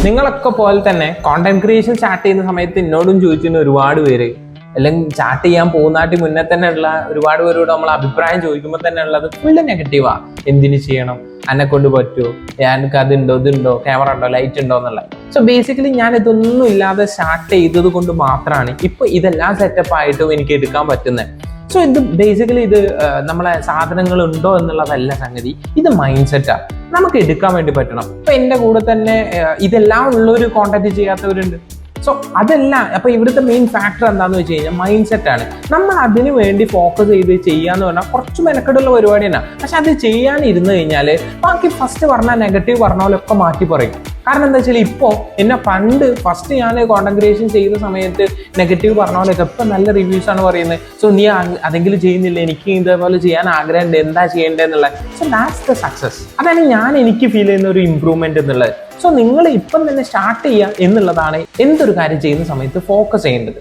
നിങ്ങളൊക്കെ പോലെ തന്നെ കോണ്ടന്റ് ക്രിയേഷൻ സ്റ്റാർട്ട് ചെയ്യുന്ന സമയത്ത് എന്നോടും ചോദിച്ചിരുന്ന ഒരുപാട് പേര്, അല്ലെങ്കിൽ സ്റ്റാർട്ട് ചെയ്യാൻ പോകുന്നാട്ടി മുന്നേ തന്നെ ഉള്ള ഒരുപാട് പേരോട് നമ്മൾ അഭിപ്രായം ചോദിക്കുമ്പോൾ തന്നെ ഉള്ളത് ഫുള്ള് നെഗറ്റീവാ. എന്തിനു ചെയ്യണം, എന്നെ കൊണ്ട് പറ്റുമോ, എനിക്ക് അതുണ്ടോ ഇതുണ്ടോ, ക്യാമറ ഉണ്ടോ, ലൈറ്റ് ഉണ്ടോ എന്നുള്ള. സോ ബേസിക്കലി ഞാൻ ഇതൊന്നും ഇല്ലാതെ സ്റ്റാർട്ട് ചെയ്തത് കൊണ്ട് മാത്രമാണ് ഇപ്പൊ ഇതെല്ലാം സെറ്റപ്പ് ആയിട്ടും എനിക്ക് എടുക്കാൻ പറ്റുന്നത്. സോ ഇത് ബേസിക്കലി ഇത് നമ്മളെ സാധനങ്ങൾ ഉണ്ടോ എന്നുള്ളതല്ല സംഗതി, ഇത് മൈൻഡ് സെറ്റാണ്. നമുക്ക് എടുക്കാൻ വേണ്ടി പറ്റണം. ഇപ്പൊ എൻ്റെ കൂടെ തന്നെ ഇതെല്ലാം ഉള്ളൊരു കോണ്ടാക്ട് ചെയ്യാത്തവരുണ്ട്. സോ അതല്ല, അപ്പൊ ഇവിടുത്തെ മെയിൻ ഫാക്ടർ എന്താണെന്ന് വെച്ച് കഴിഞ്ഞാൽ മൈൻഡ് സെറ്റാണ്. നമ്മൾ അതിന് വേണ്ടി ഫോക്കസ് ചെയ്ത് ചെയ്യാന്ന് പറഞ്ഞാൽ കുറച്ച് മെനക്കെടുള്ള പരിപാടി തന്നെ. പക്ഷെ അത് ചെയ്യാനിരുന്ന് കഴിഞ്ഞാൽ ബാക്കി ഫസ്റ്റ് പറഞ്ഞാൽ നെഗറ്റീവ് പറഞ്ഞ പോലൊക്കെ മാറ്റി പറയും. കാരണം എന്താ വെച്ചാൽ ഇപ്പോൾ എന്നെ ഫസ്റ്റ് ഞാൻ കോണ്ടന്റ് ക്രിയേഷൻ ചെയ്യുന്ന സമയത്ത് നെഗറ്റീവ് പറഞ്ഞ പോലെയൊക്കെ ഇപ്പം നല്ല റിവ്യൂസ് ആണ് പറയുന്നത്. സോ നീ അതെങ്കിലും ചെയ്യുന്നില്ല, എനിക്ക് ഇതേപോലെ ചെയ്യാൻ ആഗ്രഹമുണ്ട്, എന്താ ചെയ്യേണ്ടതെന്നുള്ളത്. So that's the success. അതാണ് എനിക്ക് ഫീൽ ചെയ്യുന്ന ഒരു ഇമ്പ്രൂവ്മെന്റ് എന്നുള്ളത്. സോ നിങ്ങൾ ഇപ്പം തന്നെ സ്റ്റാർട്ട് ചെയ്യുക എന്നുള്ളതാണ് എന്തൊരു കാര്യം ചെയ്യുന്ന സമയത്ത് ഫോക്കസ് ചെയ്യേണ്ടത്.